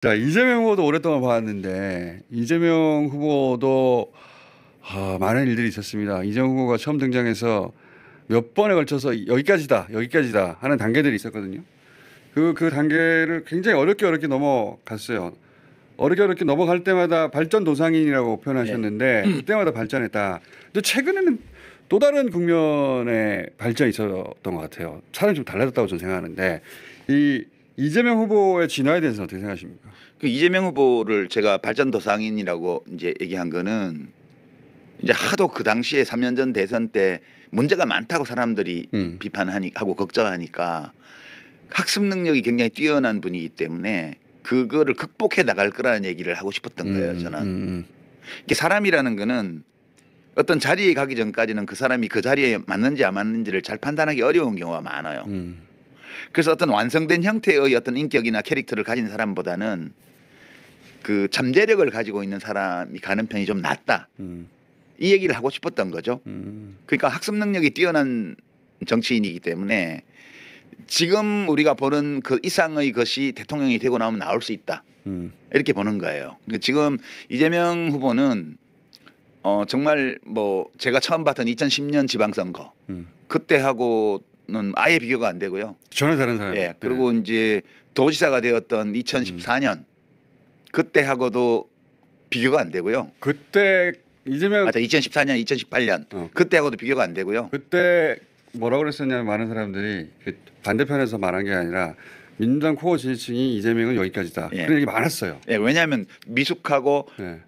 자, 이재명 후보도 오랫동안 봐왔는데 이재명 후보도 많은 일들이 있었습니다. 이재명 후보가 처음 등장해서 몇 번에 걸쳐서 여기까지다, 여기까지다 하는 단계들이 있었거든요. 그 단계를 굉장히 어렵게 넘어갔어요. 어렵게 넘어갈 때마다 발전 도상인이라고 표현하셨는데 네. 그때마다 발전했다. 근데 최근에는 또 다른 국면의 발전이 있었던 것 같아요. 차라리 좀 달라졌다고 저는 생각하는데 이재명 후보의 진화에 대해서 어떻게 생각하십니까? 그 이재명 후보를 제가 발전도상인이라고 이제 얘기한 거는 이제 하도 그 당시에 3년 전 대선 때 문제가 많다고 사람들이 비판하고 걱정하니까 학습 능력이 굉장히 뛰어난 분이기 때문에 그거를 극복해 나갈 거라는 얘기를 하고 싶었던 거예요, 저는. 이게 사람이라는 거는 어떤 자리에 가기 전까지는 그 사람이 그 자리에 맞는지 안 맞는지를 잘 판단하기 어려운 경우가 많아요. 그래서 어떤 완성된 형태의 어떤 인격이나 캐릭터를 가진 사람보다는 그 잠재력을 가지고 있는 사람이 가는 편이 좀 낫다. 이 얘기를 하고 싶었던 거죠. 그러니까 학습 능력이 뛰어난 정치인이기 때문에 지금 우리가 보는 그 이상의 것이 대통령이 되고 나면 나올 수 있다. 이렇게 보는 거예요. 지금 이재명 후보는 정말 뭐 제가 처음 봤던 2010년 지방선거 그때하고는 아예 비교가 안 되고요. 전혀 다른 사람. 예. 그리고 이제 도지사가 되었던 2014년 그때하고도 비교가 안 되고요. 그때 이재명 2014년, 2018년 그때하고도 비교가 안 되고요. 그때 뭐라고 그랬었냐면 많은 사람들이 반대편에서 말한 게 아니라 민주당 코어 지지층이 이재명은 여기까지다. 예. 그런 얘기 많았어요. 예, 왜냐하면 미숙하고 예.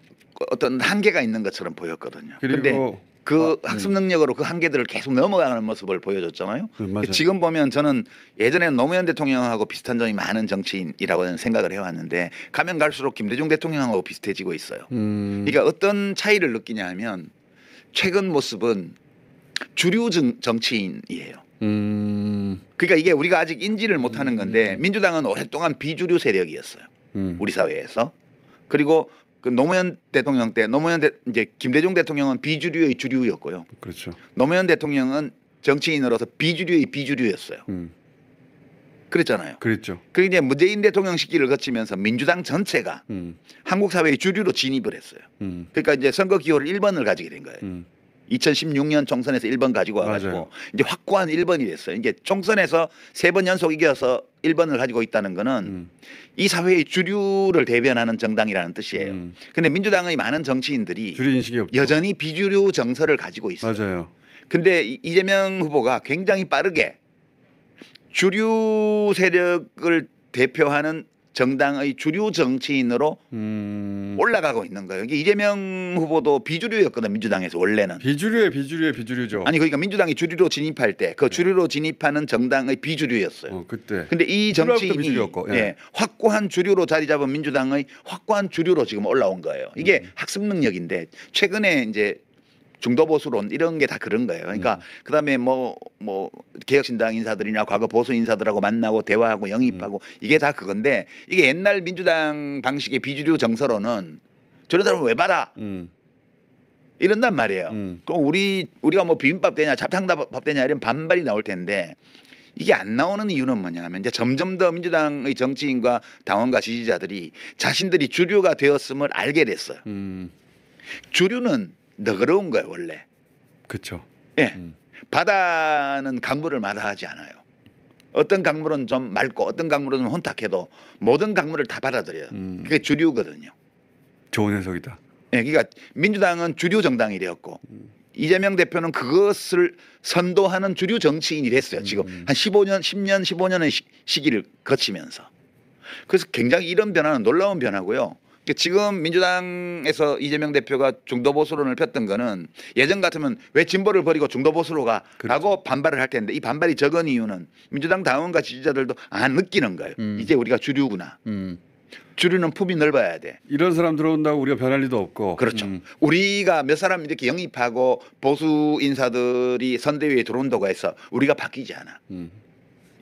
어떤 한계가 있는 것처럼 보였거든요. 그런데 그리고 그 학습 능력으로 그 한계들을 계속 넘어가는 모습을 보여줬잖아요. 맞아요. 지금 보면 저는 예전에는 노무현 대통령하고 비슷한 점이 많은 정치인이라고 생각을 해왔는데 가면 갈수록 김대중 대통령하고 비슷해지고 있어요. 그러니까 어떤 차이를 느끼냐 하면 최근 모습은 주류 정치인이에요. 그러니까 이게 우리가 아직 인지를 못하는 건데 민주당은 오랫동안 비주류 세력이었어요. 우리 사회에서. 그리고 그 노무현 대통령 때 이제 김대중 대통령은 비주류의 주류였고요. 그렇죠. 노무현 대통령은 정치인으로서 비주류의 비주류였어요. 그랬잖아요. 그랬죠. 그리고 이제 문재인 대통령 시기를 거치면서 민주당 전체가 한국 사회의 주류로 진입을 했어요. 그러니까 이제 선거 기호를 1번을 가지게 된 거예요. 2016년 총선에서 1번 가지고 와가지고 맞아요. 이제 확고한 1번이 됐어요. 이제 총선에서 3번 연속 이겨서 1번을 가지고 있다는 거는 이 사회의 주류를 대변하는 정당이라는 뜻이에요. 근데 민주당의 많은 정치인들이 주류 인식이 없죠. 여전히 비주류 정서를 가지고 있어요. 맞아요. 근데 이재명 후보가 굉장히 빠르게 주류 세력을 대표하는 정당의 주류 정치인으로 올라가고 있는 거예요. 이게 이재명 후보도 비주류였거든, 민주당에서 원래는. 비주류죠. 아니 그러니까 민주당이 주류로 진입할 때 그 주류로 진입하는 정당의 비주류였어요. 그때. 근데 이 정치인이 비주류였고, 예. 예, 확고한 주류로 자리 잡은 민주당의 확고한 주류로 지금 올라온 거예요. 이게 학습 능력인데 최근에 이제 중도 보수론 이런 게 다 그런 거예요. 그러니까 그다음에 뭐 개혁신당 인사들이나 과거 보수 인사들하고 만나고 대화하고 영입하고 이게 다 그건데 이게 옛날 민주당 방식의 비주류 정서로는 저러다면 왜 받아? 이런단 말이에요. 그럼 우리가 뭐 비빔밥 되냐 잡탕밥 되냐 이런 반발이 나올 텐데 이게 안 나오는 이유는 뭐냐면 이제 점점 더 민주당의 정치인과 당원과 지지자들이 자신들이 주류가 되었음을 알게 됐어요. 주류는 너그러운 거예요 원래. 그렇죠. 예, 바다는 강물을 마다하지 않아요. 어떤 강물은 좀 맑고 어떤 강물은 좀 혼탁해도 모든 강물을 다 받아들여요. 그게 주류거든요. 좋은 해석이다. 예, 그러니까 민주당은 주류 정당이 되었고 이재명 대표는 그것을 선도하는 주류 정치인이 됐어요. 지금 한 10년, 15년의 시기를 거치면서. 그래서 굉장히 이런 변화는 놀라운 변화고요. 지금 민주당에서 이재명 대표가 중도 보수론을 폈던 거는 예전 같으면 왜 진보를 버리고 중도 보수로 가라고 그렇죠. 반발을 할 텐데 이 반발이 적은 이유는 민주당 당원과 지지자들도 느끼는 거예요. 이제 우리가 주류구나. 주류는 품이 넓어야 돼. 이런 사람 들어온다고 우리가 변할 리도 없고. 그렇죠. 우리가 몇 사람 이렇게 영입하고 보수 인사들이 선대위에 들어온다고 해서 우리가 바뀌지 않아.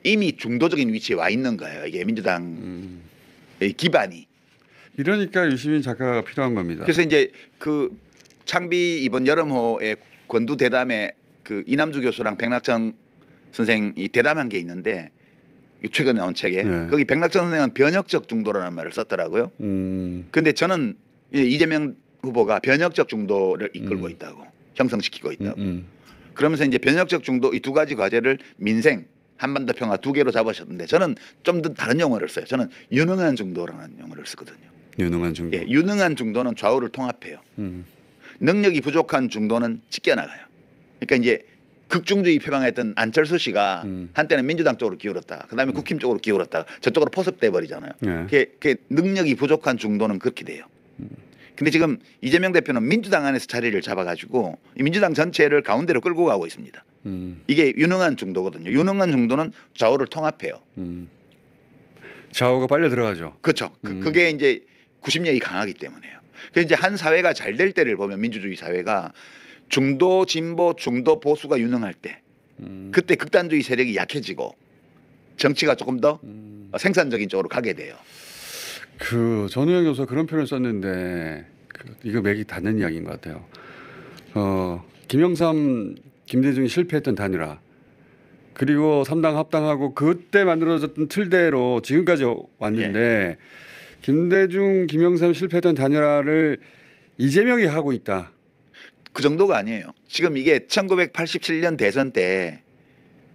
이미 중도적인 위치에 와 있는 거예요. 이게 민주당의 기반이. 이러니까 유시민 작가가 필요한 겁니다. 그래서 이제 그 창비 이번 여름호의 권두 대담에 그 이남주 교수랑 백낙천 선생이 대담한 게 있는데 최근에 나온 책에 네. 거기 백낙천 선생은 변혁적 중도라는 말을 썼더라고요. 근데 저는 이재명 후보가 변혁적 중도를 이끌고 있다고 형성시키고 있다고. 그러면서 이제 변혁적 중도 이 두 가지 과제를 민생 한반도 평화 두 개로 잡으셨는데 저는 좀 더 다른 용어를 써요. 저는 유능한 중도라는 용어를 쓰거든요. 유능한 중도. 예, 유능한 중도는 좌우를 통합해요. 능력이 부족한 중도는 찢겨나가요. 그러니까 이제 극중주의 표방했던 안철수 씨가 한때는 민주당 쪽으로 기울었다. 그다음에 국힘 쪽으로 기울었다. 저쪽으로 포섭돼 버리잖아요. 예. 그게 능력이 부족한 중도는 그렇게 돼요. 근데 지금 이재명 대표는 민주당 안에서 자리를 잡아가지고 이 민주당 전체를 가운데로 끌고 가고 있습니다. 이게 유능한 중도거든요. 유능한 중도는 좌우를 통합해요. 좌우가 빨려 들어가죠. 그렇죠. 그게 이제 90년이 강하기 때문에요. 그래서 이제 한 사회가 잘 될 때를 보면 민주주의 사회가 중도 진보 중도 보수가 유능할 때 그때 극단주의 세력이 약해지고 정치가 조금 더 생산적인 쪽으로 가게 돼요. 그 전우영 교수가 그런 표현을 썼는데 이거 맥이 닿는 이야기인 것 같아요. 김영삼, 김대중이 실패했던 단일화 그리고 3당 합당하고 그때 만들어졌던 틀대로 지금까지 왔는데 김대중, 김영삼 실패했던 단일화를 이재명이 하고 있다. 그 정도가 아니에요. 지금 이게 1987년 대선 때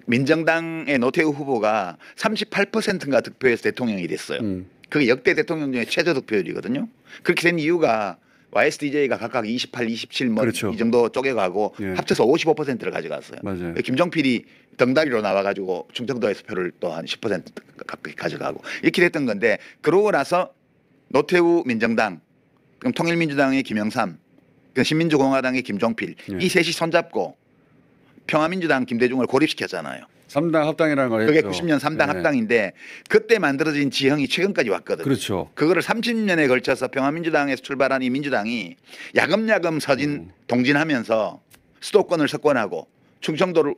민정당의 노태우 후보가 38%인가 득표해서 대통령이 됐어요. 그게 역대 대통령 중에 최저 득표율이거든요. 그렇게 된 이유가 YSDJ가 각각 28, 27 뭐 그렇죠. 이 정도 쪼개가고 합쳐서 55%를 가져갔어요. 맞아요. 김종필이 덩다리로 나와가지고 충청도에서 표를 또 한 10% 가까이 가져가고 이렇게 됐던 건데 그러고 나서 노태우 민정당, 그럼 통일민주당의 김영삼, 신민주공화당의 김종필 이 셋이 손잡고 평화민주당 김대중을 고립시켰잖아요. 3당 합당이라는 걸 그게 했죠. 90년 3당 합당인데 그때 만들어진 지형이 최근까지 왔거든요. 그렇죠. 그거를 30년에 걸쳐서 평화민주당에서 출발한 이 민주당이 야금야금 동진하면서 수도권을 석권하고 충청도를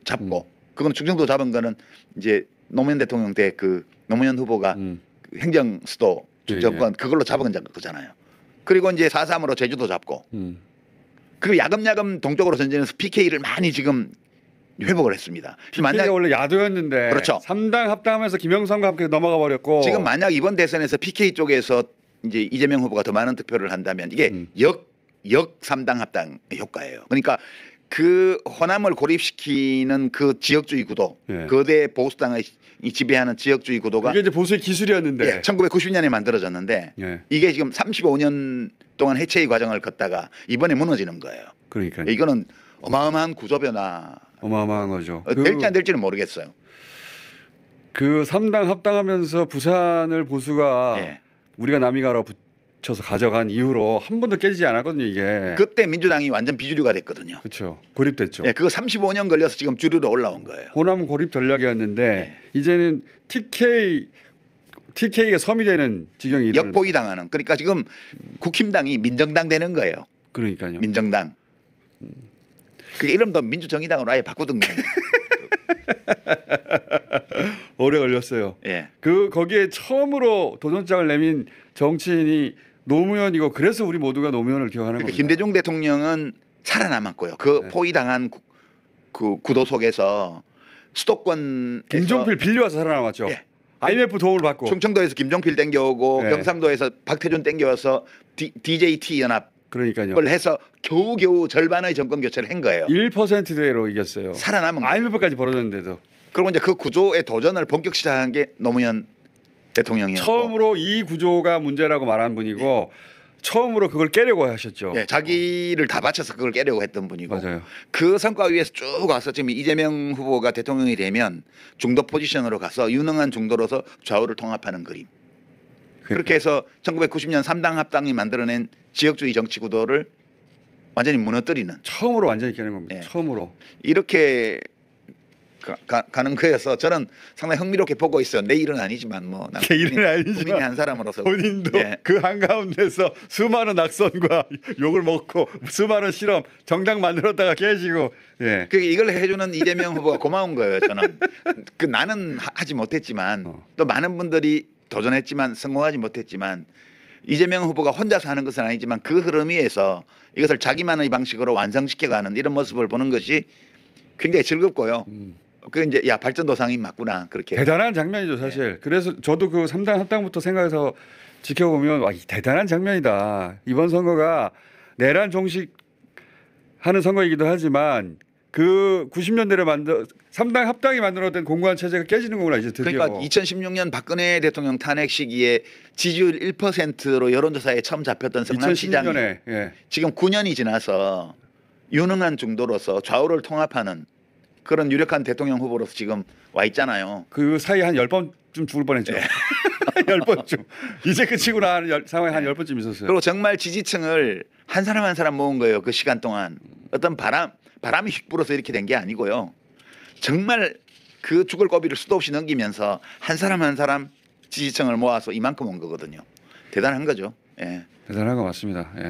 잡고 그건 충청도 잡은 거는 이제 노무현 대통령 때 그 노무현 후보가 그 행정 수도 충청권 그걸로 잡은 거잖아요. 그리고 이제 4.3으로 제주도 잡고 그리고 야금야금 동쪽으로 전진해서 PK를 많이 지금 회복을 했습니다. PK가 원래 야도였는데 그렇죠. 3당 합당하면서 김영삼과 함께 넘어가 버렸고 지금 만약 이번 대선에서 PK 쪽에서 이제 이재명 후보가 더 많은 득표를 한다면 이게 역 3당 합당 효과예요. 그러니까 그 호남을 고립시키는 그 지역주의 구도, 거대 보수당의 지배하는 지역주의 구도가 이게 이제 보수의 기술이었는데 1990년에 만들어졌는데 이게 지금 35년 동안 해체의 과정을 걷다가 이번에 무너지는 거예요. 그러니까 이거는 어마어마한 구조 변화. 어마어마한 거죠. 될지 안 될지는 모르겠어요. 그 3당 합당하면서 부산을 보수가 우리가 남이가로 붙여서 가져간 이후로 한 번도 깨지지 않았거든요. 이게 그때 민주당이 완전 비주류가 됐거든요. 그렇죠. 고립됐죠. 그거 35년 걸려서 지금 주류로 올라온 거예요. 호남 고립 전략이었는데 이제는 TK가 섬이 되는 지경이 역보이 당하는. 그러니까 지금 국힘당이 민정당 되는 거예요. 그러니까요. 민정당. 그 이름도 민주정의당으로 아예 바꾸든가. 오래 걸렸어요. 거기에 처음으로 도전장을 내민 정치인이 노무현이고 그래서 우리 모두가 노무현을 기억하는 겁니다. 김대중 대통령은 살아남았고요. 그 포위당한 그 구도 속에서 수도권 김종필 빌려와서 살아남았죠. IMF 도움을 받고 충청도에서 김종필 땡겨오고 경상도에서 박태준 땡겨와서 DJT 연합 그러니까요. 해서 겨우겨우 절반의 정권 교체를 한 거예요. 1%대로 이겼어요. 살아남은 IMF까지 벌어졌는데도. 그리고 이제 그 구조의 도전을 본격 시작한 게 노무현 대통령이었고 처음으로 이 구조가 문제라고 말한 분이고 처음으로 그걸 깨려고 하셨죠. 자기를 다 바쳐서 그걸 깨려고 했던 분이고 맞아요. 그 성과 위에서 쭉 와서 지금 이재명 후보가 대통령이 되면 중도 포지션으로 가서 유능한 중도로서 좌우를 통합하는 그림. 그렇게 해서 1990년 3당 합당이 만들어낸 지역주의 정치 구도를 완전히 무너뜨리는 처음으로 완전히 깨는 겁니다. 처음으로 이렇게 가는 거여서 저는 상당히 흥미롭게 보고 있어요. 내 일은 아니지만 뭐 내 일은 아니지만 국민의 한 사람으로서 본인도 그 한가운데서 수많은 낙선과 욕을 먹고 수많은 실험 정당 만들었다가 깨지고 이걸 해주는 이재명 후보가 고마운 거예요. 저는 나는 하지 못했지만 또 많은 분들이 도전했지만 성공하지 못했지만 이재명 후보가 혼자서 하는 것은 아니지만 그 흐름 위에서 이것을 자기만의 방식으로 완성시켜가는 이런 모습을 보는 것이 굉장히 즐겁고요. 그 이제 야 발전도 상인 맞구나 그렇게. 대단한 장면이죠 사실. 그래서 저도 그 3당 합당부터 생각해서 지켜보면 와, 이 대단한 장면이다. 이번 선거가 내란 종식하는 선거이기도 하지만 그 90년대를 3당 합당이 만들어낸 공고한 체제가 깨지는 거구나 이제 드디어. 그러니까 2016년 박근혜 대통령 탄핵 시기에 지지율 1%로 여론조사에 처음 잡혔던 성남시장이 2016년에 예. 지금 9년이 지나서 유능한 중도로서 좌우를 통합하는 그런 유력한 대통령 후보로서 지금 와 있잖아요. 그 사이 한 10번쯤 죽을 뻔했죠. 10번쯤. 이제 끝이구나 하는 상황이 한 10번쯤 있었어요. 그리고 정말 지지층을 한 사람 한 사람 모은 거예요. 그 시간 동안. 어떤 바람이 휙 불어서 이렇게 된 게 아니고요. 정말 그 죽을 고비를 수도 없이 넘기면서 한 사람 한 사람 지지층을 모아서 이만큼 온 거거든요. 대단한 거죠. 예. 대단한 거 맞습니다. 예.